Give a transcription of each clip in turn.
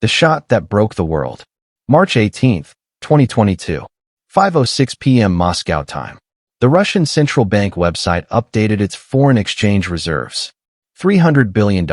The shot that broke the world. March 18, 2022. 5:06 p.m. Moscow time. The Russian central bank website updated its foreign exchange reserves. $300 billion.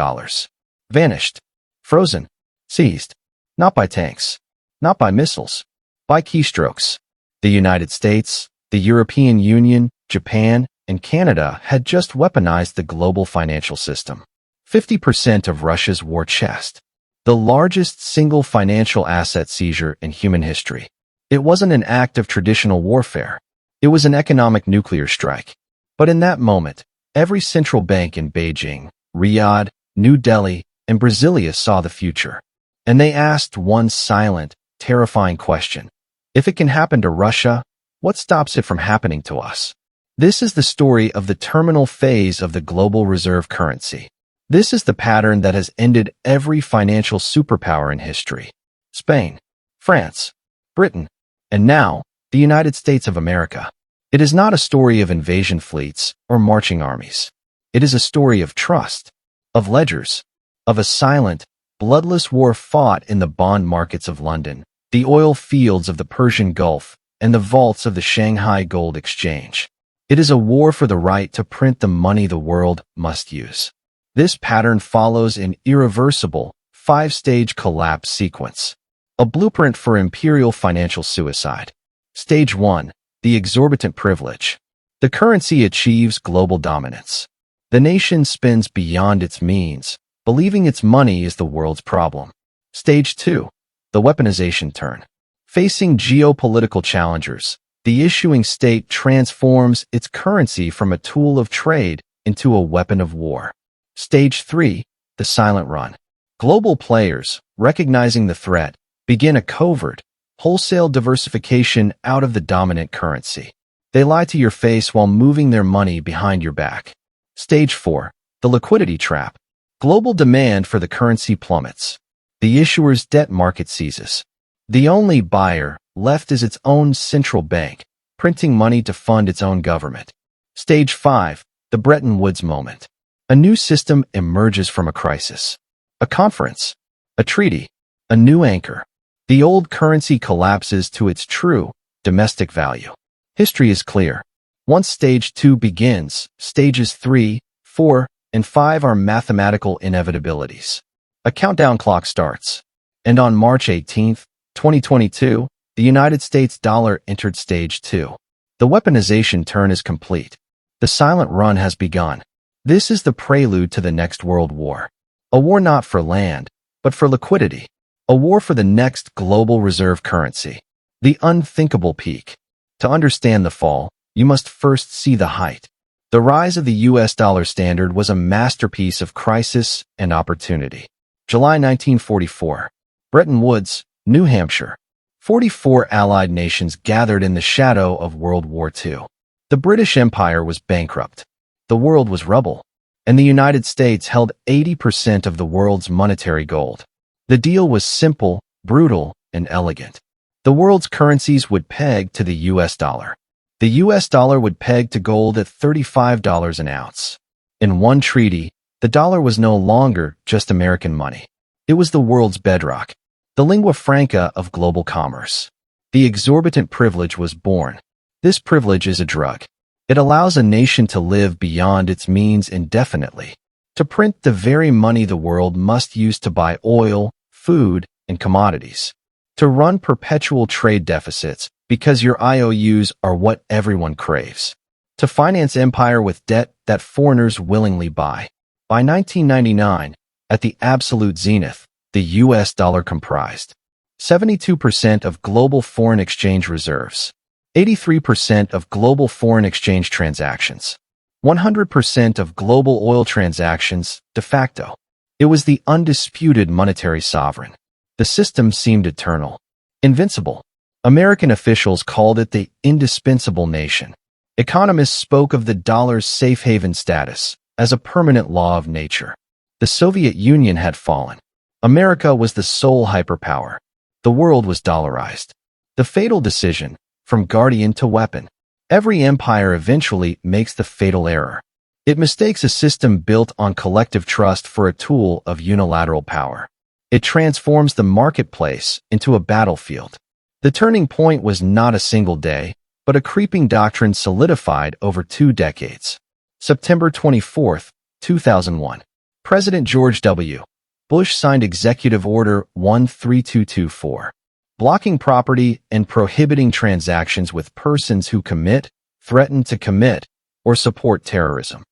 Vanished. Frozen. Seized. Not by tanks. Not by missiles. By keystrokes. The United States, the European Union, Japan, and Canada had just weaponized the global financial system. 50% of Russia's war chest. The largest single financial asset seizure in human history. It wasn't an act of traditional warfare. It was an economic nuclear strike. But in that moment, every central bank in Beijing, Riyadh, New Delhi, and Brasilia saw the future. And they asked one silent, terrifying question. If it can happen to Russia, what stops it from happening to us? This is the story of the terminal phase of the global reserve currency. This is the pattern that has ended every financial superpower in history. Spain, France, Britain, and now, the United States of America. It is not a story of invasion fleets or marching armies. It is a story of trust, of ledgers, of a silent, bloodless war fought in the bond markets of London, the oil fields of the Persian Gulf, and the vaults of the Shanghai Gold Exchange. It is a war for the right to print the money the world must use. This pattern follows an irreversible, 5-stage collapse sequence. A blueprint for imperial financial suicide. Stage 1. The Exorbitant Privilege. The currency achieves global dominance. The nation spends beyond its means, believing its money is the world's problem. Stage 2. The Weaponization turn. Facing geopolitical challengers, the issuing state transforms its currency from a tool of trade into a weapon of war. Stage 3. The Silent Run. Global players, recognizing the threat, begin a covert, wholesale diversification out of the dominant currency. They lie to your face while moving their money behind your back. Stage 4. The Liquidity Trap. Global demand for the currency plummets. The issuer's debt market seizes. The only buyer left is its own central bank, printing money to fund its own government. Stage 5. The Bretton Woods moment. A new system emerges from a crisis. A conference. A treaty. A new anchor. The old currency collapses to its true, domestic value. History is clear. Once Stage 2 begins, Stages 3, 4, and 5 are mathematical inevitabilities. A countdown clock starts. And on March 18, 2022, the United States dollar entered Stage 2. The weaponization turn is complete. The silent run has begun. This is the prelude to the next world war. A war not for land, but for liquidity. A war for the next global reserve currency. The unthinkable peak. To understand the fall, you must first see the height. The rise of the US dollar standard was a masterpiece of crisis and opportunity. July 1944. Bretton Woods, New Hampshire. 44 allied nations gathered in the shadow of World War II. The British Empire was bankrupt. The world was rubble. And the United States held 80% of the world's monetary gold. The deal was simple, brutal, and elegant. The world's currencies would peg to the US dollar. The US dollar would peg to gold at $35 an ounce. In one treaty, the dollar was no longer just American money. It was the world's bedrock, the lingua franca of global commerce. The exorbitant privilege was born. This privilege is a drug. It allows a nation to live beyond its means indefinitely, to print the very money the world must use to buy oil, food, and commodities, to run perpetual trade deficits because your IOUs are what everyone craves, to finance empire with debt that foreigners willingly buy. By 1999, at the absolute zenith, the US dollar comprised 72% of global foreign exchange reserves, 83% of global foreign exchange transactions, 100% of global oil transactions de facto. It was the undisputed monetary sovereign. The system seemed eternal, invincible. American officials called it the indispensable nation. Economists spoke of the dollar's safe haven status as a permanent law of nature. The Soviet Union had fallen. America was the sole hyperpower. The world was dollarized. The fatal decision, from guardian to weapon. Every empire eventually makes the fatal error. It mistakes a system built on collective trust for a tool of unilateral power. It transforms the marketplace into a battlefield. The turning point was not a single day, but a creeping doctrine solidified over 2 decades. September 24, 2001. President George W. Bush signed Executive Order 13224, blocking property and prohibiting transactions with persons who commit, threaten to commit, or support terrorism.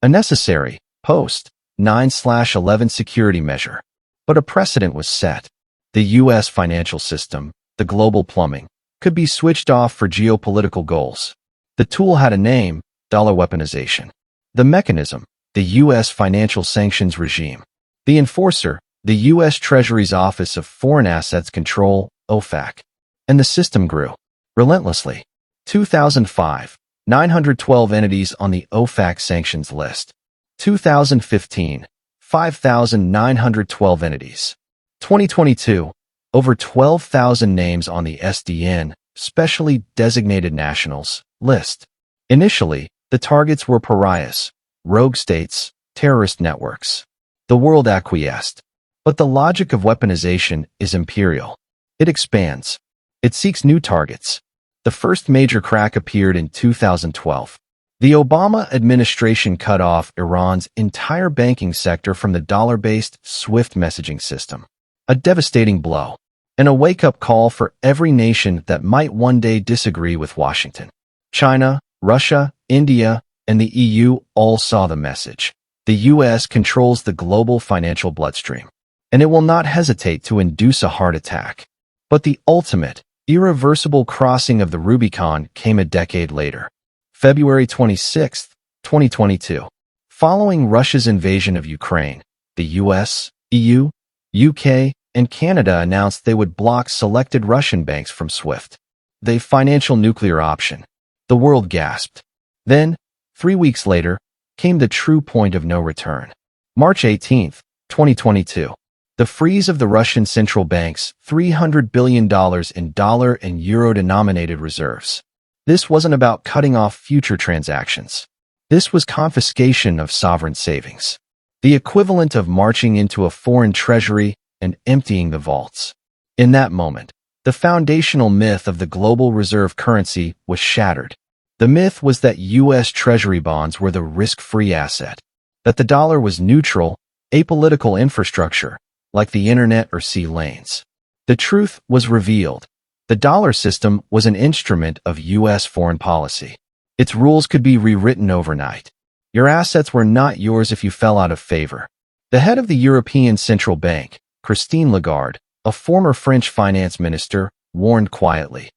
A necessary, post-9/11 security measure. But a precedent was set. The U.S. financial system, the global plumbing, could be switched off for geopolitical goals. The tool had a name, dollar weaponization. The mechanism, the U.S. financial sanctions regime. The enforcer, the U.S. Treasury's Office of Foreign Assets Control, OFAC. And the system grew. Relentlessly. 2005, 912 entities on the OFAC sanctions list. 2015, 5,912 entities. 2022, over 12,000 names on the SDN, Specially Designated Nationals, list. Initially, the targets were pariahs, rogue states, terrorist networks. The world acquiesced. But the logic of weaponization is imperial. It expands. It seeks new targets. The first major crack appeared in 2012. The Obama administration cut off Iran's entire banking sector from the dollar-based SWIFT messaging system. A devastating blow. And a wake-up call for every nation that might one day disagree with Washington. China, Russia, India, and the EU all saw the message. The U.S. controls the global financial bloodstream, and it will not hesitate to induce a heart attack. But the ultimate, irreversible crossing of the Rubicon came a decade later. February 26, 2022. Following Russia's invasion of Ukraine, the U.S., EU, UK, and Canada announced they would block selected Russian banks from SWIFT. The financial nuclear option. The world gasped. Then, 3 weeks later, came the true point of no return. March 18, 2022. The freeze of the Russian central bank's $300 billion in dollar and euro-denominated reserves. This wasn't about cutting off future transactions. This was confiscation of sovereign savings. The equivalent of marching into a foreign treasury and emptying the vaults. In that moment, the foundational myth of the global reserve currency was shattered. The myth was that U.S. Treasury bonds were the risk-free asset, that the dollar was neutral, apolitical infrastructure, like the internet or sea lanes. The truth was revealed. The dollar system was an instrument of U.S. foreign policy. Its rules could be rewritten overnight. Your assets were not yours if you fell out of favor. The head of the European Central Bank, Christine Lagarde, a former French finance minister, warned quietly.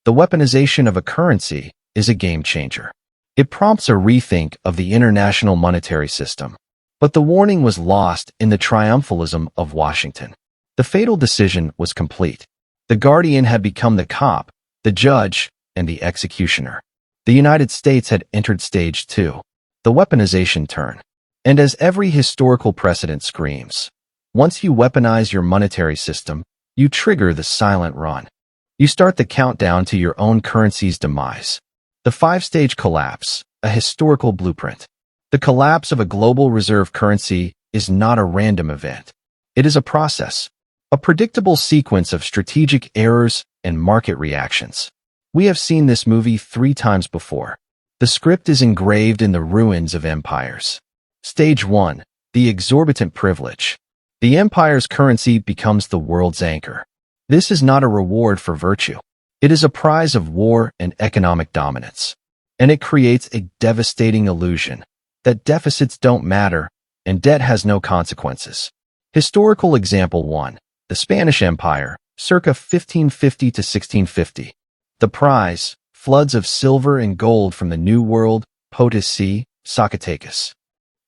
The weaponization of a currency is a game changer. It prompts a rethink of the international monetary system. But the warning was lost in the triumphalism of Washington. The fatal decision was complete. The guardian had become the cop, the judge, and the executioner. The United States had entered stage 2, the weaponization turn. And as every historical precedent screams, once you weaponize your monetary system, you trigger the silent run. You start the countdown to your own currency's demise. The 5-stage collapse, a historical blueprint. The collapse of a global reserve currency is not a random event. It is a process, a predictable sequence of strategic errors and market reactions. We have seen this movie 3 times before. The script is engraved in the ruins of empires. Stage 1, the exorbitant privilege. The empire's currency becomes the world's anchor. This is not a reward for virtue. It is a prize of war and economic dominance. And it creates a devastating illusion that deficits don't matter and debt has no consequences. Historical example 1, the Spanish Empire, circa 1550 to 1650. The prize, floods of silver and gold from the New World, Potosi, Zacatecas.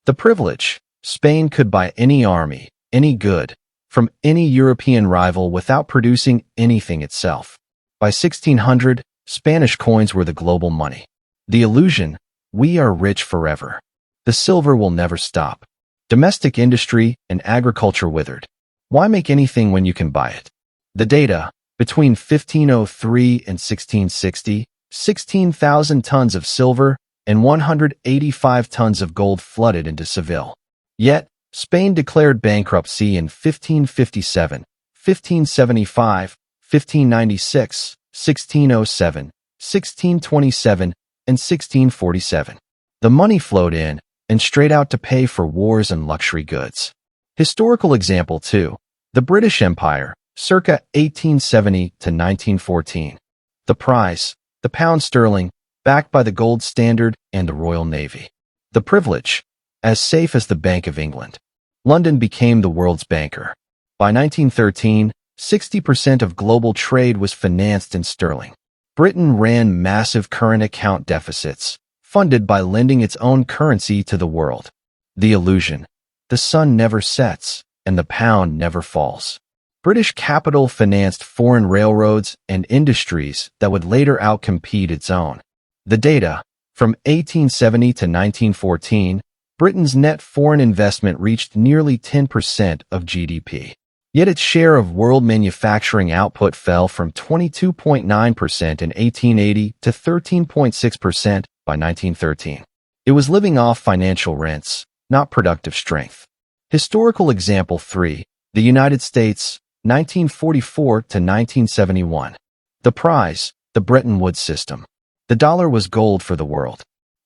The privilege, Spain could buy any army, any good, from any European rival without producing anything itself. By 1600, Spanish coins were the global money. The illusion, we are rich forever. The silver will never stop. Domestic industry and agriculture withered. Why make anything when you can buy it? The data, between 1503 and 1660, 16,000 tons of silver and 185 tons of gold flooded into Seville. Yet, Spain declared bankruptcy in 1557, 1575, 1596, 1607, 1627, and 1647. The money flowed in and straight out to pay for wars and luxury goods. Historical example 2. The British Empire, circa 1870 to 1914. The prize, the pound sterling, backed by the gold standard and the Royal Navy. The privilege, as safe as the Bank of England. London became the world's banker. By 1913, 60% of global trade was financed in sterling. Britain ran massive current account deficits, funded by lending its own currency to the world. The illusion: the sun never sets, and the pound never falls. British capital financed foreign railroads and industries that would later outcompete its own. The data: from 1870 to 1914, Britain's net foreign investment reached nearly 10% of GDP. Yet its share of world manufacturing output fell from 22.9% in 1880 to 13.6% by 1913. It was living off financial rents, not productive strength. Historical example 3. The United States, 1944 to 1971. The prize: the Bretton Woods system. The dollar was gold for the world.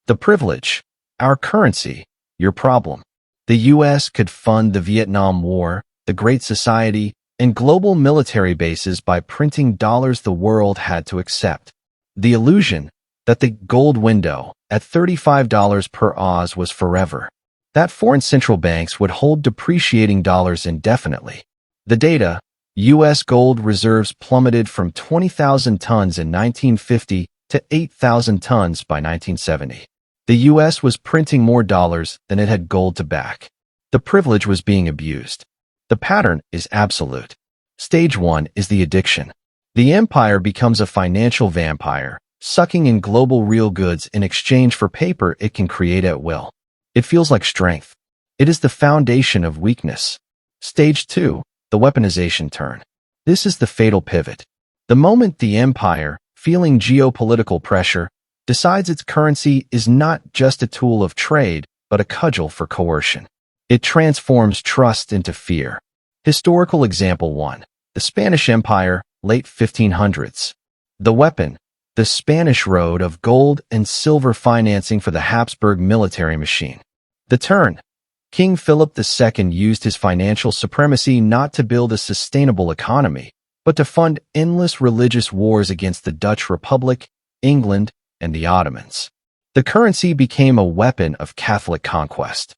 The privilege: our currency, your problem. The U.S. could fund the Vietnam War, the Great Society, and global military bases by printing dollars the world had to accept. The illusion that the gold window at $35 per Oz was forever. That foreign central banks would hold depreciating dollars indefinitely. The data: U.S. gold reserves plummeted from 20,000 tons in 1950 to 8,000 tons by 1970. The U.S. was printing more dollars than it had gold to back. The privilege was being abused. The pattern is absolute. Stage 1 is the addiction. The empire becomes a financial vampire, sucking in global real goods in exchange for paper it can create at will. It feels like strength. It is the foundation of weakness. Stage 2, the weaponization turn. This is the fatal pivot. The moment the empire, feeling geopolitical pressure, decides its currency is not just a tool of trade, but a cudgel for coercion. It transforms trust into fear. Historical example 1. The Spanish Empire, late 1500s. The weapon: the Spanish road of gold and silver financing for the Habsburg military machine. The turn: King Philip II used his financial supremacy not to build a sustainable economy, but to fund endless religious wars against the Dutch Republic, England, and the Ottomans. The currency became a weapon of Catholic conquest.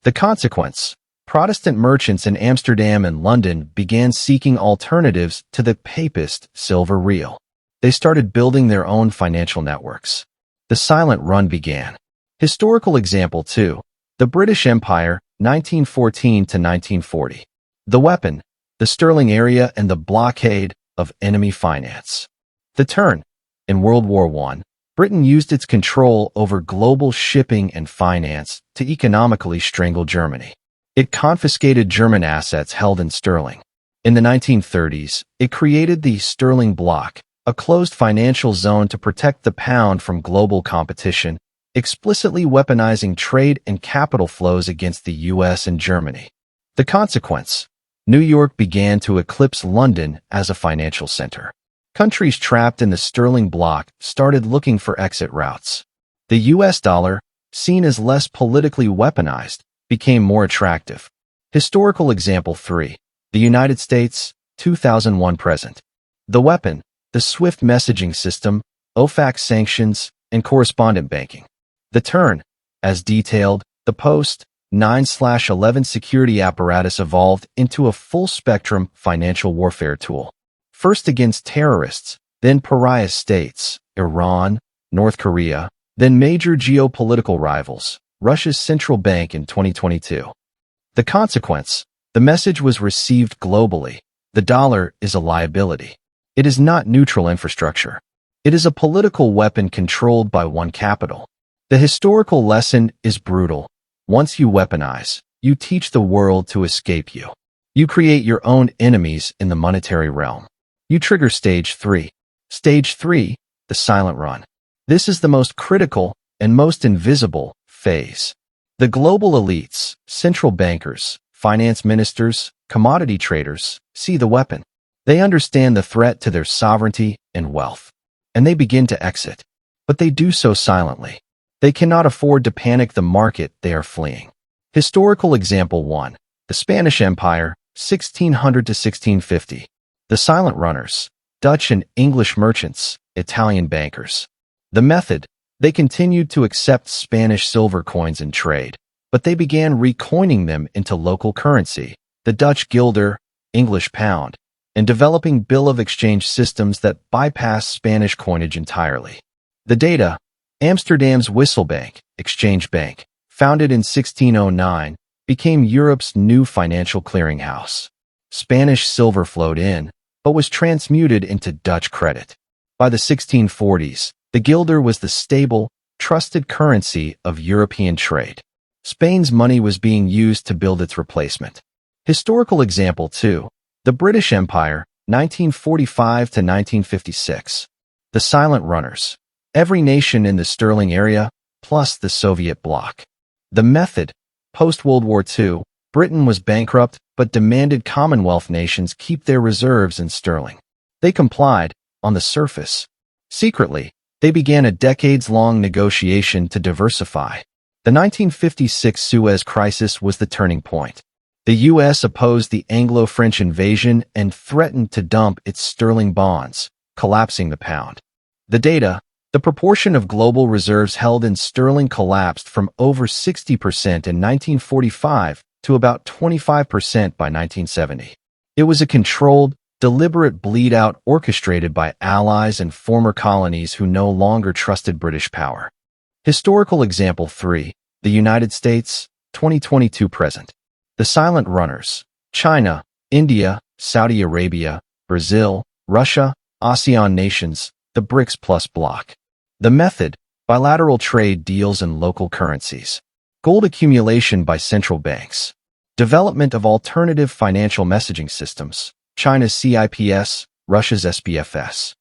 The consequence: Protestant merchants in Amsterdam and London began seeking alternatives to the papist silver real. They started building their own financial networks. The silent run began. Historical example 2. The British Empire, 1914 to 1940. The weapon: the sterling area and the blockade of enemy finance. The turn: in World War I, Britain used its control over global shipping and finance to economically strangle Germany. It confiscated German assets held in sterling. In the 1930s, it created the sterling bloc, a closed financial zone to protect the pound from global competition, explicitly weaponizing trade and capital flows against the U.S. and Germany. The consequence: New York began to eclipse London as a financial center. Countries trapped in the sterling bloc started looking for exit routes. The U.S. dollar, seen as less politically weaponized, became more attractive. Historical example 3. The United States, 2001 present. The weapon: the SWIFT messaging system, OFAC sanctions, and correspondent banking. The turn: as detailed, the post-9/11 security apparatus evolved into a full-spectrum financial warfare tool. First against terrorists, then pariah states, Iran, North Korea, then major geopolitical rivals, Russia's central bank in 2022. The consequence: the message was received globally. The dollar is a liability. It is not neutral infrastructure. It is a political weapon controlled by one capital. The historical lesson is brutal. Once you weaponize, you teach the world to escape you. You create your own enemies in the monetary realm. You trigger stage 3. Stage 3, the silent run. This is the most critical and most invisible phase. The global elites, central bankers, finance ministers, commodity traders, see the weapon. They understand the threat to their sovereignty and wealth, and they begin to exit. But they do so silently. They cannot afford to panic the market they are fleeing. Historical example 1. The Spanish Empire, 1600 to 1650. The silent runners, Dutch and English merchants, Italian bankers. The method, they continued to accept Spanish silver coins in trade, but they began recoining them into local currency, the Dutch guilder, English pound, and developing bill of exchange systems that bypass Spanish coinage entirely. The data, Amsterdam's Wisselbank, exchange bank, founded in 1609, became Europe's new financial clearinghouse. Spanish silver flowed in, but was transmuted into Dutch credit. By the 1640s, the guilder was the stable, trusted currency of European trade. Spain's money was being used to build its replacement. Historical example 2. The British Empire, 1945 to 1956. The silent runners. Every nation in the sterling area, plus the Soviet bloc. The method. Post-World War II, Britain was bankrupt but demanded Commonwealth nations keep their reserves in sterling. They complied, on the surface. Secretly, they began a decades-long negotiation to diversify. The 1956 Suez Crisis was the turning point. The U.S. opposed the Anglo-French invasion and threatened to dump its sterling bonds, collapsing the pound. The data, the proportion of global reserves held in sterling collapsed from over 60% in 1945 to about 25% by 1970. It was a controlled, deliberate bleed-out orchestrated by allies and former colonies who no longer trusted British power. Historical example 3. The United States, 2022 present. The silent runners. China, India, Saudi Arabia, Brazil, Russia, ASEAN nations, the BRICS plus bloc. The method, bilateral trade deals in local currencies. Gold accumulation by central banks. Development of alternative financial messaging systems. China's CIPS, Russia's SPFS.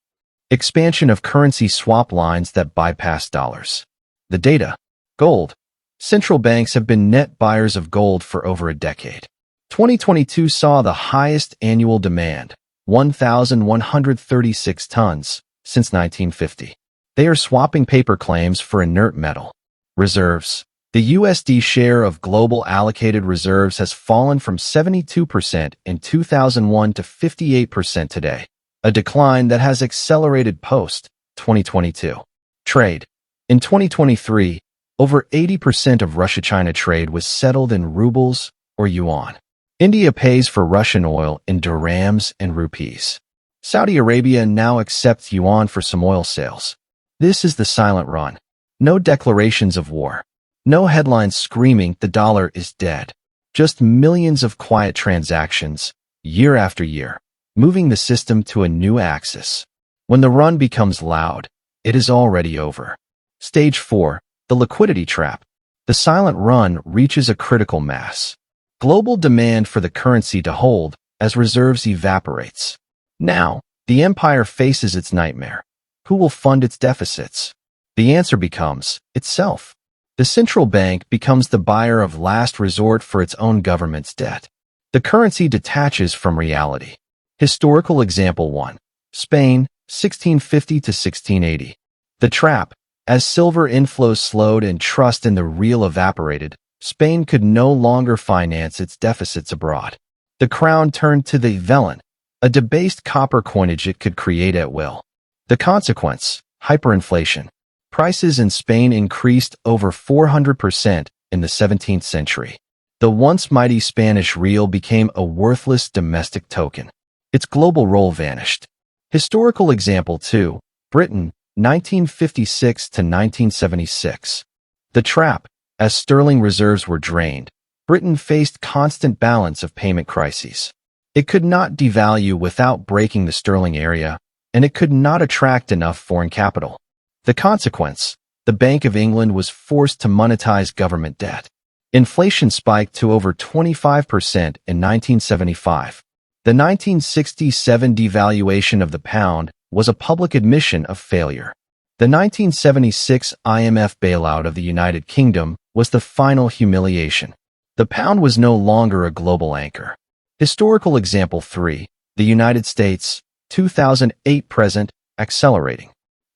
Expansion of currency swap lines that bypass dollars. The data. Gold. Central banks have been net buyers of gold for over a decade. 2022 saw the highest annual demand, 1,136 tons, since 1950. They are swapping paper claims for inert metal. Reserves. The USD share of global allocated reserves has fallen from 72% in 2001 to 58% today, a decline that has accelerated post-2022. Trade. In 2023, over 80% of Russia-China trade was settled in rubles or yuan. India pays for Russian oil in dirhams and rupees. Saudi Arabia now accepts yuan for some oil sales. This is the silent run. No declarations of war. No headlines screaming the dollar is dead. Just millions of quiet transactions, year after year, moving the system to a new axis. When the run becomes loud, it is already over. Stage 4. The Liquidity Trap. The silent run reaches a critical mass. Global demand for the currency to hold as reserves evaporates. Now, the empire faces its nightmare. Who will fund its deficits? The answer becomes itself. The central bank becomes the buyer of last resort for its own government's debt. The currency detaches from reality. Historical example 1. Spain, 1650 to 1680. The trap. As silver inflows slowed and trust in the real evaporated, Spain could no longer finance its deficits abroad. The crown turned to the vellon, a debased copper coinage it could create at will. The consequence, hyperinflation. Prices in Spain increased over 400% in the 17th century. The once mighty Spanish real became a worthless domestic token. Its global role vanished. Historical example 2. Britain, 1956 to 1976. The trap. As sterling reserves were drained, Britain faced constant balance of payment crises. It could not devalue without breaking the sterling area, and it could not attract enough foreign capital. The consequence, the Bank of England was forced to monetize government debt. Inflation spiked to over 25% in 1975. The 1967 devaluation of the pound was a public admission of failure. The 1976 IMF bailout of the United Kingdom was the final humiliation. The pound was no longer a global anchor. Historical example 3, the United States, 2008 present, accelerating.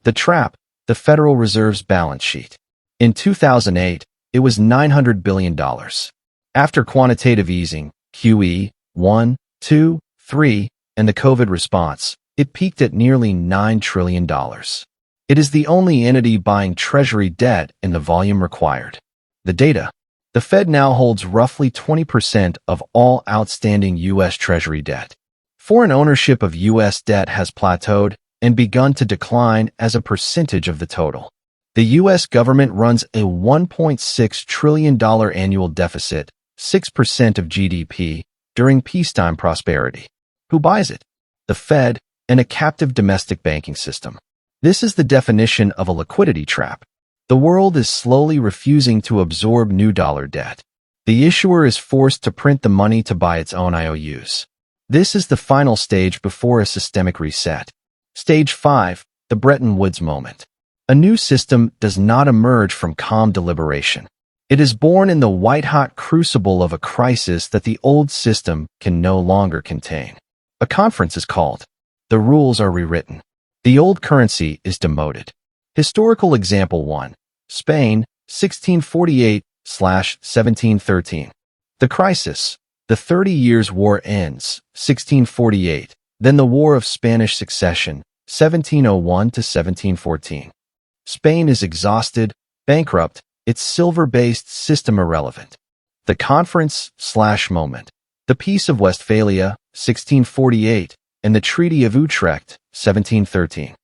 The trap, the Federal Reserve's balance sheet. In 2008, it was $900 billion. After quantitative easing, QE, 1, 2, 3, and the COVID response, it peaked at nearly $9 trillion. It is the only entity buying treasury debt in the volume required. The data. The Fed now holds roughly 20% of all outstanding U.S. Treasury debt. Foreign ownership of U.S. debt has plateaued and begun to decline as a percentage of the total. The U.S. government runs a $1.6 trillion annual deficit, 6% of GDP, during peacetime prosperity. Who buys it? The Fed and a captive domestic banking system. This is the definition of a liquidity trap. The world is slowly refusing to absorb new dollar debt. The issuer is forced to print the money to buy its own IOUs. This is the final stage before a systemic reset. Stage 5, the Bretton Woods moment. A new system does not emerge from calm deliberation. It is born in the white-hot crucible of a crisis that the old system can no longer contain. A conference is called. The rules are rewritten. The old currency is demoted. Historical example 1. Spain, 1648/1713. The crisis. The 30 Years' War ends, 1648. Then the War of Spanish Succession, 1701 to 1714. Spain is exhausted, bankrupt, its silver-based system irrelevant. The conference/moment. The Peace of Westphalia, 1648, and the Treaty of Utrecht, 1713.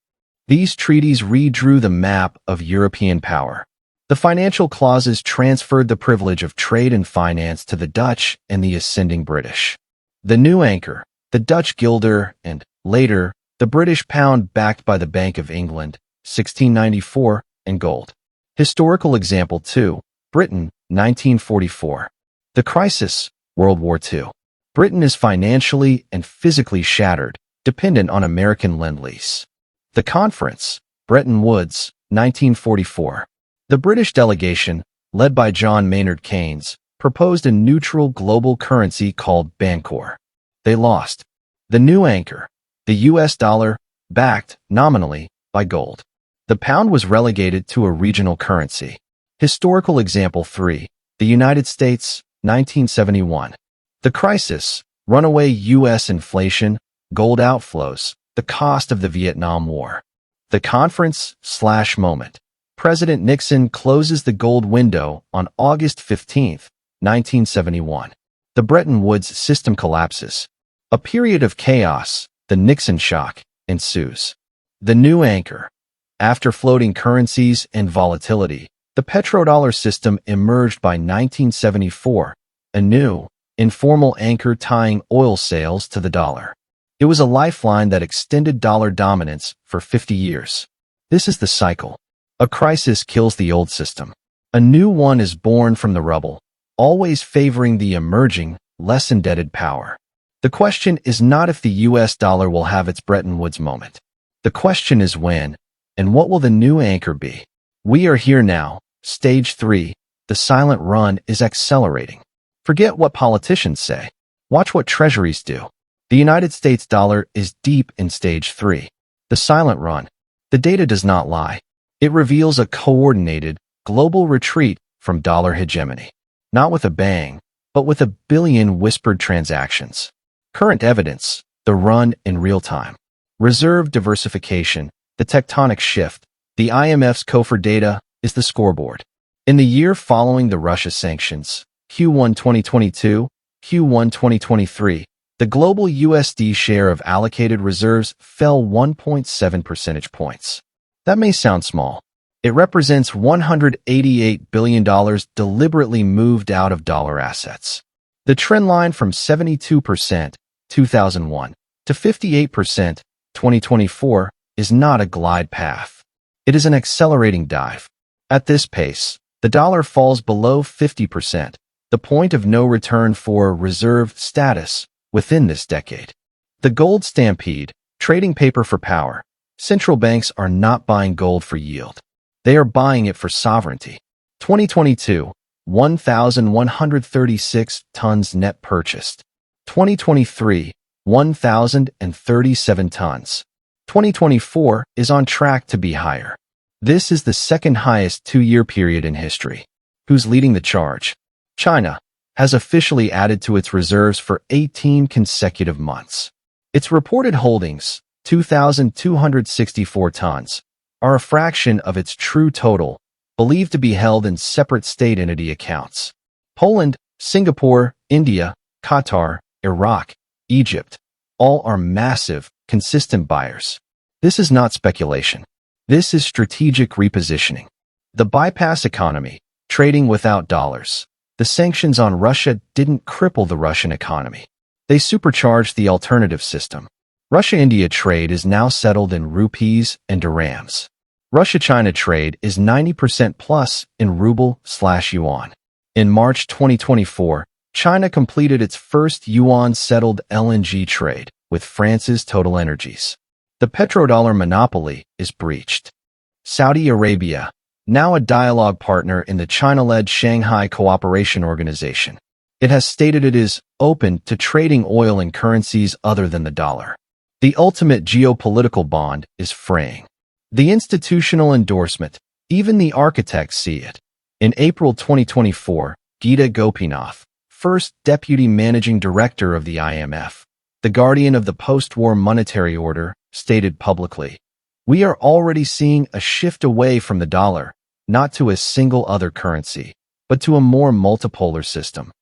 These treaties redrew the map of European power. The financial clauses transferred the privilege of trade and finance to the Dutch and the ascending British. The new anchor, the Dutch guilder, and, later, the British pound backed by the Bank of England, 1694, and gold. Historical example 2, Britain, 1944. The crisis, World War II. Britain is financially and physically shattered, dependent on American lend-lease. The conference, Bretton Woods, 1944. The British delegation, led by John Maynard Keynes, proposed a neutral global currency called Bancor. They lost. The new anchor, the U.S. dollar, backed, nominally, by gold. The pound was relegated to a regional currency. Historical example 3, the United States, 1971. The crisis, runaway U.S. inflation, gold outflows, the cost of the Vietnam War. The conference/moment. President Nixon closes the gold window on August 15, 1971. The Bretton Woods system collapses. A period of chaos, the Nixon shock, ensues. The new anchor. After floating currencies and volatility, the petrodollar system emerged by 1974, a new, informal anchor tying oil sales to the dollar. It was a lifeline that extended dollar dominance for 50 years. This is the cycle. A crisis kills the old system. A new one is born from the rubble, always favoring the emerging, less indebted power. The question is not if the U.S. dollar will have its Bretton Woods moment. The question is when, and what will the new anchor be? We are here now. Stage 3, the silent run is accelerating. Forget what politicians say. Watch what treasuries do. The United States dollar is deep in stage 3. The silent run. The data does not lie. It reveals a coordinated, global retreat from dollar hegemony. Not with a bang, but with a billion whispered transactions. Current evidence, the run in real time. Reserve diversification, the tectonic shift. The IMF's COFR data is the scoreboard. In the year following the Russia sanctions, Q1 2022, Q1 2023, the global USD share of allocated reserves fell 1.7 percentage points. That may sound small. It represents $188 billion deliberately moved out of dollar assets. The trend line from 72%, 2001, to 58%, 2024, is not a glide path. It is an accelerating dive. At this pace, the dollar falls below 50%, the point of no return for reserve status, within this decade. The gold stampede, trading paper for power. Central banks are not buying gold for yield. They are buying it for sovereignty. 2022, 1,136 tons net purchased. 2023, 1,037 tons. 2024 is on track to be higher. This is the second highest two-year period in history. Who's leading the charge? China has officially added to its reserves for 18 consecutive months. Its reported holdings, 2,264 tons, are a fraction of its true total, believed to be held in separate state entity accounts. Poland, Singapore, India, Qatar, Iraq, Egypt, all are massive, consistent buyers. This is not speculation. This is strategic repositioning. The bypass economy, trading without dollars. The sanctions on Russia didn't cripple the Russian economy. They supercharged the alternative system. Russia-India trade is now settled in rupees and dirhams. Russia-China trade is 90% plus in ruble/yuan. In March 2024, China completed its first yuan-settled LNG trade with France's Total Energies. The petrodollar monopoly is breached. Saudi Arabia, now a dialogue partner in the China-led Shanghai Cooperation Organization. It has stated it is open to trading oil in currencies other than the dollar. The ultimate geopolitical bond is fraying. The institutional endorsement, even the architects see it. In April 2024, Geeta Gopinath, first Deputy Managing Director of the IMF, the guardian of the post-war monetary order, stated publicly, "We are already seeing a shift away from the dollar, not to a single other currency, but to a more multipolar system."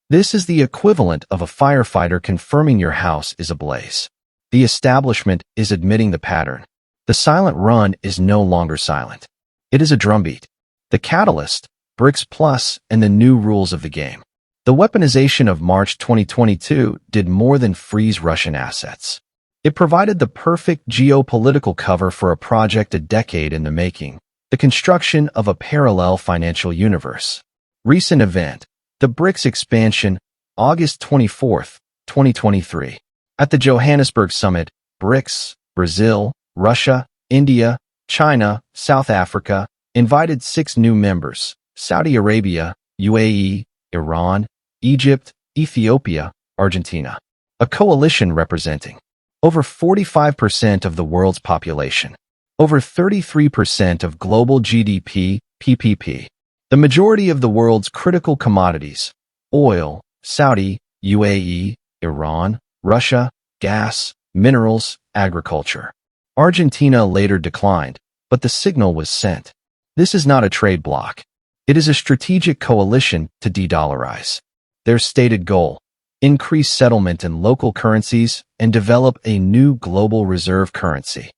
This is the equivalent of a firefighter confirming your house is ablaze. The establishment is admitting the pattern. The silent run is no longer silent. It is a drumbeat. The catalyst, BRICS Plus, and the new rules of the game. The weaponization of March 2022 did more than freeze Russian assets. It provided the perfect geopolitical cover for a project a decade in the making, the construction of a parallel financial universe. Recent event, the BRICS expansion, August 24, 2023. At the Johannesburg Summit, BRICS, Brazil, Russia, India, China, South Africa, invited 6 new members: Saudi Arabia, UAE, Iran, Egypt, Ethiopia, Argentina. A coalition representing over 45% of the world's population, over 33% of global GDP, PPP. The majority of the world's critical commodities, oil, Saudi, UAE, Iran, Russia, gas, minerals, agriculture. Argentina later declined, but the signal was sent. This is not a trade bloc. It is a strategic coalition to de-dollarize. Their stated goal: increase settlement in local currencies and develop a new global reserve currency.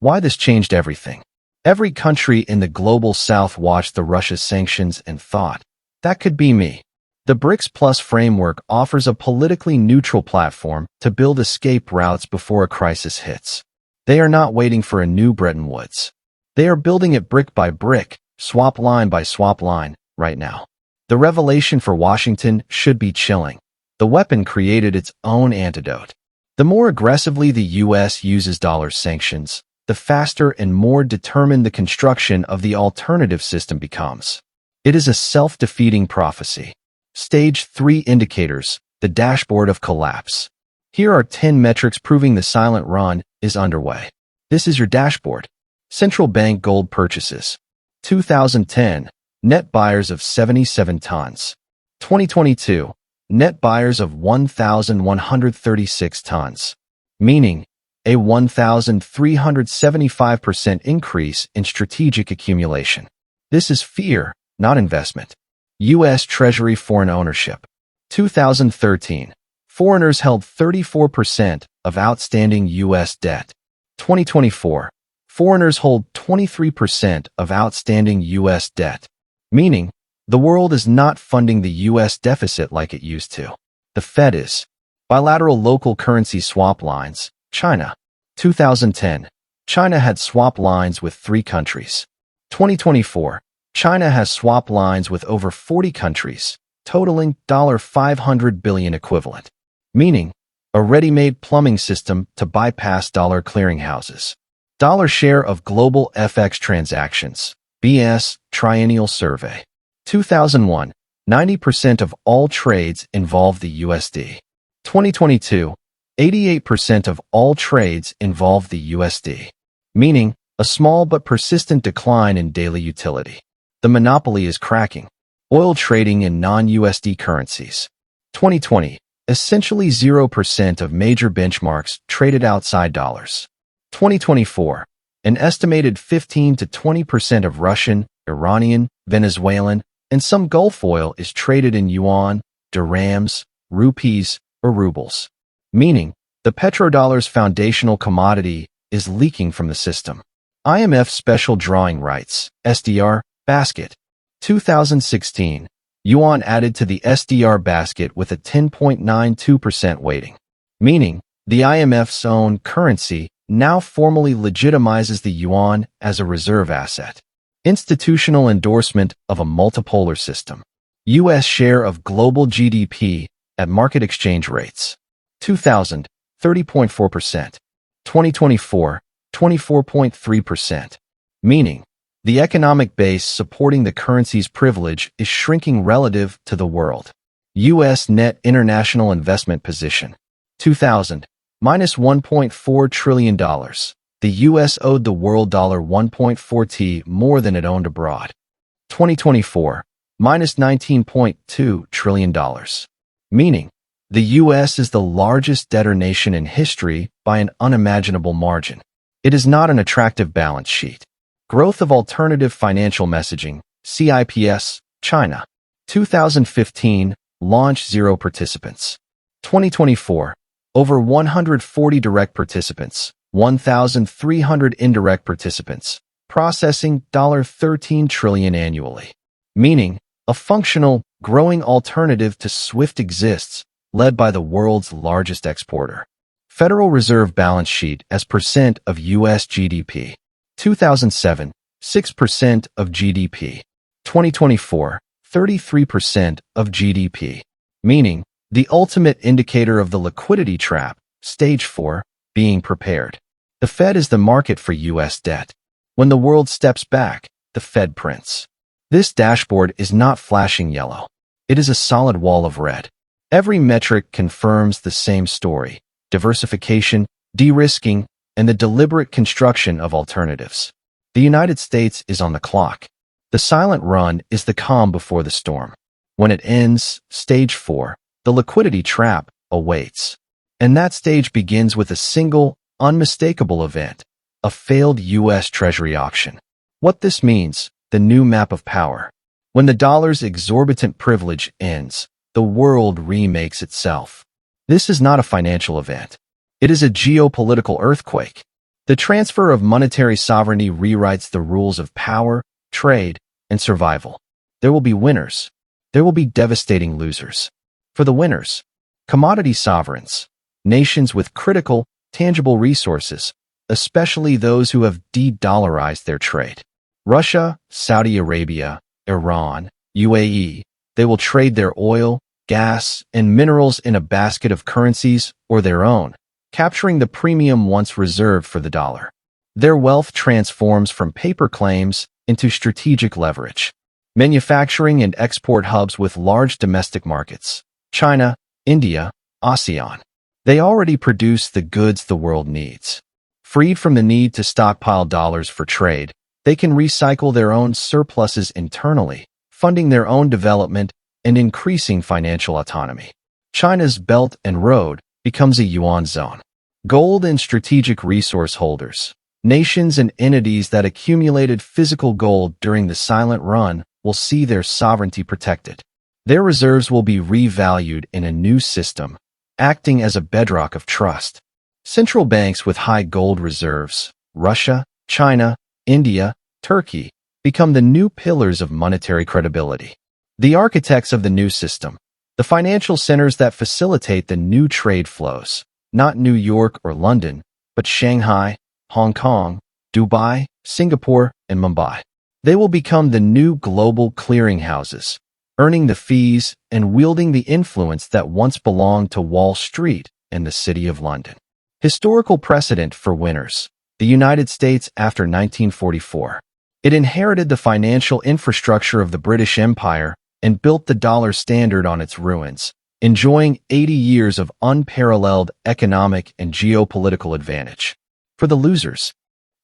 Why this changed everything? Every country in the global south watched the Russia sanctions and thought, that could be me. The BRICS Plus framework offers a politically neutral platform to build escape routes before a crisis hits. They are not waiting for a new Bretton Woods. They are building it brick by brick, swap line by swap line, right now. The revelation for Washington should be chilling. The weapon created its own antidote. The more aggressively the U.S. uses dollar sanctions, the faster and more determined the construction of the alternative system becomes. It is a self-defeating prophecy. Stage 3 indicators, the dashboard of collapse. Here are 10 metrics proving the silent run is underway. This is your dashboard. Central bank gold purchases. 2010, net buyers of 77 tons. 2022, net buyers of 1,136 tons, meaning a 1,375% increase in strategic accumulation. This is fear, not investment. U.S. Treasury foreign ownership. 2013, foreigners held 34% of outstanding U.S. debt. 2024, foreigners hold 23% of outstanding U.S. debt, meaning the world is not funding the U.S. deficit like it used to. The Fed is. Bilateral local currency swap lines. China. 2010, China had swap lines with 3 countries. 2024, China has swap lines with over 40 countries, totaling $500 billion equivalent, meaning a ready-made plumbing system to bypass dollar clearinghouses. Dollar share of global FX transactions. BS Triennial Survey. 2001. 90% of all trades involve the USD. 2022. 88% of all trades involve the USD, meaning a small but persistent decline in daily utility. The monopoly is cracking. Oil trading in non-USD currencies. 2020. Essentially 0% of major benchmarks traded outside dollars. 2024. An estimated 15 to 20% of Russian, Iranian, Venezuelan, and some Gulf oil is traded in yuan, dirhams, rupees, or rubles, meaning the petrodollar's foundational commodity is leaking from the system. IMF Special Drawing Rights, SDR, basket. 2016. Yuan added to the SDR basket with a 10.92% weighting, meaning the IMF's own currency now formally legitimizes the yuan as a reserve asset. Institutional endorsement of a multipolar system. U.S. share of global GDP at market exchange rates. 2000, 30.4%. 2024, 24.3%. Meaning, the economic base supporting the currency's privilege is shrinking relative to the world. U.S. net international investment position. 2000, minus $1.4 trillion. The U.S. owed the world $1.4 more than it owned abroad. 2024, minus $19.2 trillion. Meaning, the U.S. is the largest debtor nation in history by an unimaginable margin. It is not an attractive balance sheet. Growth of alternative financial messaging, CIPS, China. 2015, launch 0 participants. 2024, over 140 direct participants, 1,300 indirect participants, processing $13 trillion annually. Meaning, a functional, growing alternative to SWIFT exists, led by the world's largest exporter. Federal Reserve balance sheet as percent of U.S. GDP. 2007, 6% of GDP. 2024, 33% of GDP. Meaning, the ultimate indicator of the liquidity trap, stage 4, being prepared. The Fed is the market for U.S. debt. When the world steps back, the Fed prints. This dashboard is not flashing yellow. It is a solid wall of red. Every metric confirms the same story: diversification, de-risking, and the deliberate construction of alternatives. The United States is on the clock. The silent run is the calm before the storm. When it ends, stage 4, the liquidity trap, awaits. And that stage begins with a single, unmistakable event: a failed U.S. Treasury auction. What this means: the new map of power. When the dollar's exorbitant privilege ends, the world remakes itself. This is not a financial event. It is a geopolitical earthquake. The transfer of monetary sovereignty rewrites the rules of power, trade, and survival. There will be winners. There will be devastating losers. For the winners, commodity sovereigns, nations with critical, tangible resources, especially those who have de-dollarized their trade. Russia, Saudi Arabia, Iran, UAE, they will trade their oil, gas, and minerals in a basket of currencies or their own, capturing the premium once reserved for the dollar. Their wealth transforms from paper claims into strategic leverage. Manufacturing and export hubs with large domestic markets. China, India, ASEAN. They already produce the goods the world needs. Freed from the need to stockpile dollars for trade, they can recycle their own surpluses internally, funding their own development and increasing financial autonomy. China's Belt and Road becomes a yuan zone. Gold and strategic resource holders, nations and entities that accumulated physical gold during the silent run, will see their sovereignty protected. Their reserves will be revalued in a new system, acting as a bedrock of trust. Central banks with high gold reserves, Russia, China, India, Turkey, become the new pillars of monetary credibility. The architects of the new system, the financial centers that facilitate the new trade flows, not New York or London, but Shanghai, Hong Kong, Dubai, Singapore, and Mumbai. They will become the new global clearinghouses, earning the fees and wielding the influence that once belonged to Wall Street and the City of London. Historical precedent for winners. the United States after 1944. It inherited the financial infrastructure of the British Empire and built the dollar standard on its ruins, enjoying 80 years of unparalleled economic and geopolitical advantage. For the losers,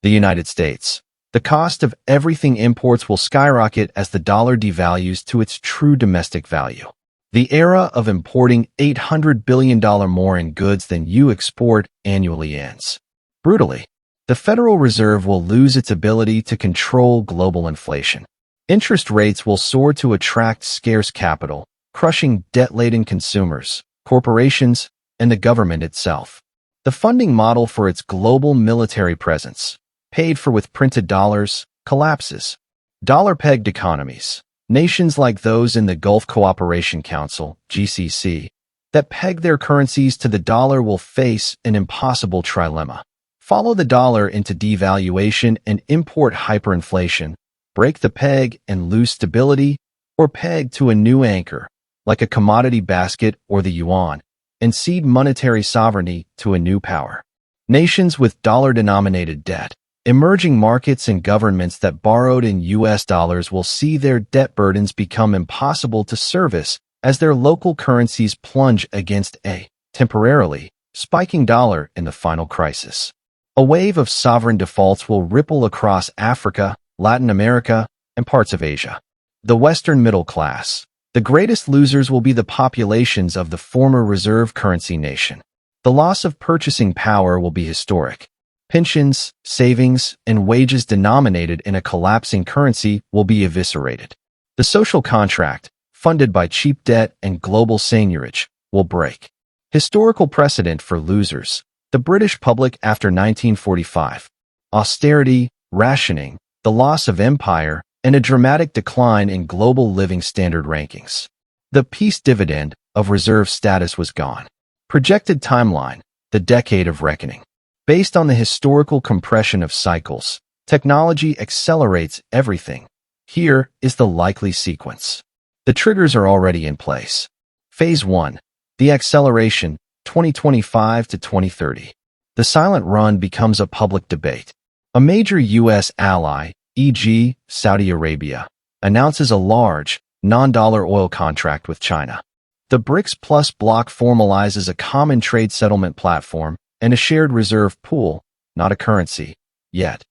the United States. The cost of everything imports will skyrocket as the dollar devalues to its true domestic value. The era of importing $800 billion more in goods than you export annually ends. Brutally, the Federal Reserve will lose its ability to control global inflation. Interest rates will soar to attract scarce capital, crushing debt-laden consumers, corporations, and the government itself. The funding model for its global military presence, paid for with printed dollars, collapses. Dollar-pegged economies, nations like those in the Gulf Cooperation Council, GCC, that peg their currencies to the dollar will face an impossible trilemma. Follow the dollar into devaluation and import hyperinflation, break the peg and lose stability, or peg to a new anchor, like a commodity basket or the yuan, and cede monetary sovereignty to a new power. Nations with dollar-denominated debt, emerging markets and governments that borrowed in U.S. dollars will see their debt burdens become impossible to service as their local currencies plunge against a, temporarily, spiking dollar in the final crisis. A wave of sovereign defaults will ripple across Africa, Latin America, and parts of Asia. The Western middle class. The greatest losers will be the populations of the former reserve currency nation. The loss of purchasing power will be historic. Pensions, savings, and wages denominated in a collapsing currency will be eviscerated. The social contract, funded by cheap debt and global seigniorage, will break. Historical precedent for losers. The British public after 1945. Austerity, rationing, the loss of empire, and a dramatic decline in global living standard rankings. The peace dividend of reserve status was gone. Projected timeline, the decade of reckoning. Based on the historical compression of cycles, technology accelerates everything. Here is the likely sequence. The triggers are already in place. Phase 1. The acceleration, 2025 to 2030. The silent run becomes a public debate. A major U.S. ally, e.g., Saudi Arabia, announces a large, non-dollar oil contract with China. The BRICS Plus bloc formalizes a common trade settlement platform and a shared reserve pool, not a currency, yet.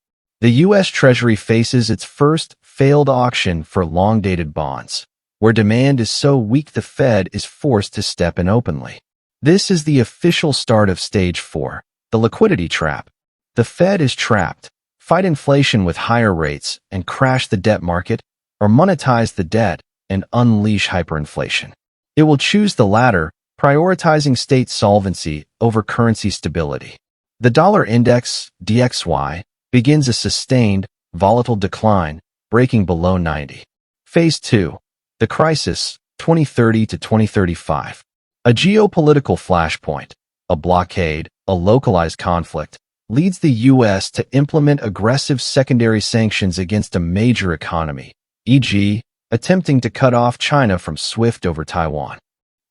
The U.S. Treasury faces its first failed auction for long-dated bonds, where demand is so weak the Fed is forced to step in openly. This is the official start of Stage 4, the liquidity trap. The Fed is trapped. Fight inflation with higher rates and crash the debt market, or monetize the debt and unleash hyperinflation. It will choose the latter, prioritizing state solvency over currency stability. The dollar index, DXY, begins a sustained, volatile decline, breaking below 90. Phase 2. The crisis, 2030 to 2035. A geopolitical flashpoint, a blockade, a localized conflict, leads the U.S. to implement aggressive secondary sanctions against a major economy, e.g., attempting to cut off China from SWIFT over Taiwan.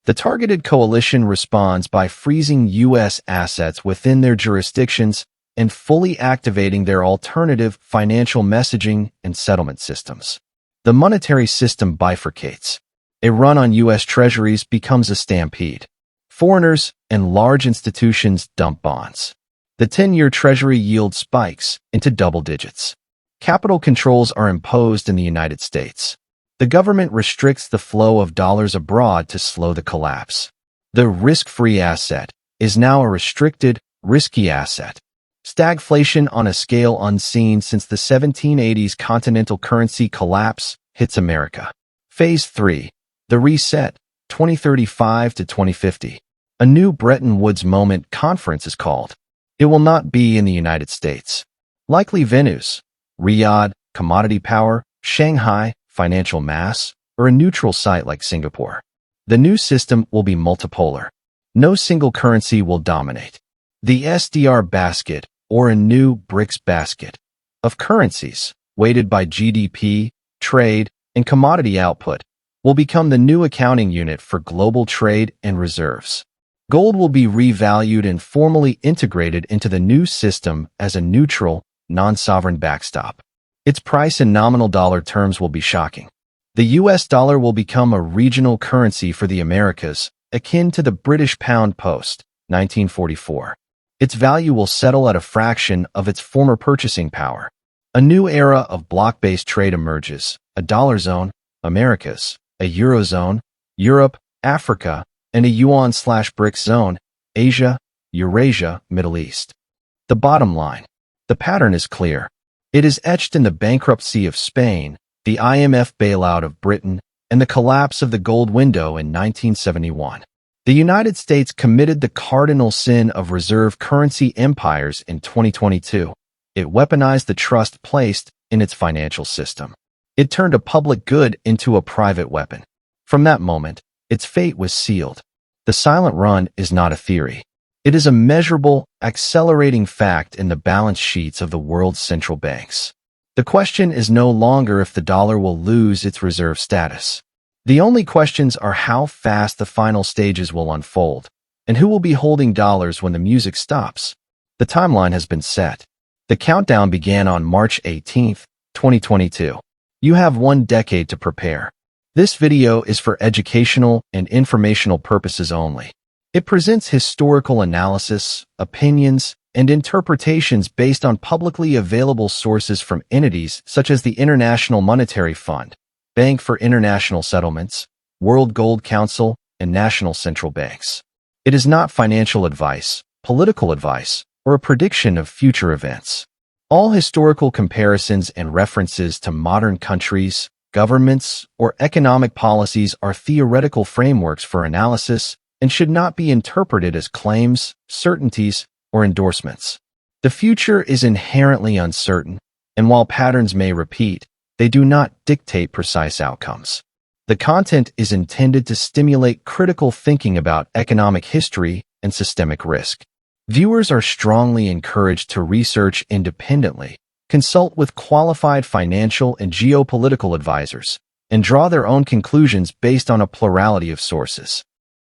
The targeted coalition responds by freezing U.S. assets within their jurisdictions and fully activating their alternative financial messaging and settlement systems. The monetary system bifurcates. A run on U.S. treasuries becomes a stampede. Foreigners and large institutions dump bonds. The 10-year treasury yield spikes into double digits. Capital controls are imposed in the United States. The government restricts the flow of dollars abroad to slow the collapse. The risk-free asset is now a restricted, risky asset. Stagflation on a scale unseen since the 1780s continental currency collapse hits America. Phase 3. The reset, 2035 to 2050. A new Bretton Woods moment conference is called. It will not be in the United States. Likely venues: Riyadh, commodity power; Shanghai, financial mass; or a neutral site like Singapore. The new system will be multipolar. No single currency will dominate. The SDR basket, or a new BRICS basket, of currencies, weighted by GDP, trade, and commodity output, will become the new accounting unit for global trade and reserves. Gold will be revalued and formally integrated into the new system as a neutral, non-sovereign backstop. Its price in nominal dollar terms will be shocking. The US dollar will become a regional currency for the Americas, akin to the British pound post, 1944. Its value will settle at a fraction of its former purchasing power. A new era of block-based trade emerges, a dollar zone, Americas, a eurozone, Europe, Africa, and a yuan/BRICS zone, Asia, Eurasia, Middle East. The bottom line. The pattern is clear. It is etched in the bankruptcy of Spain, the IMF bailout of Britain, and the collapse of the gold window in 1971. The United States committed the cardinal sin of reserve currency empires in 2022. It weaponized the trust placed in its financial system. It turned a public good into a private weapon. From that moment, its fate was sealed. The silent run is not a theory. It is a measurable, accelerating fact in the balance sheets of the world's central banks. The question is no longer if the dollar will lose its reserve status. The only questions are how fast the final stages will unfold, and who will be holding dollars when the music stops. The timeline has been set. The countdown began on March 18, 2022. You have 1 decade to prepare. This video is for educational and informational purposes only. It presents historical analysis, opinions, and interpretations based on publicly available sources from entities such as the International Monetary Fund, Bank for International Settlements, World Gold Council, and national central banks. It is not financial advice, political advice, or a prediction of future events. All historical comparisons and references to modern countries, governments, or economic policies are theoretical frameworks for analysis and should not be interpreted as claims, certainties, or endorsements. The future is inherently uncertain, and while patterns may repeat, they do not dictate precise outcomes. The content is intended to stimulate critical thinking about economic history and systemic risk. Viewers are strongly encouraged to research independently, consult with qualified financial and geopolitical advisors, and draw their own conclusions based on a plurality of sources.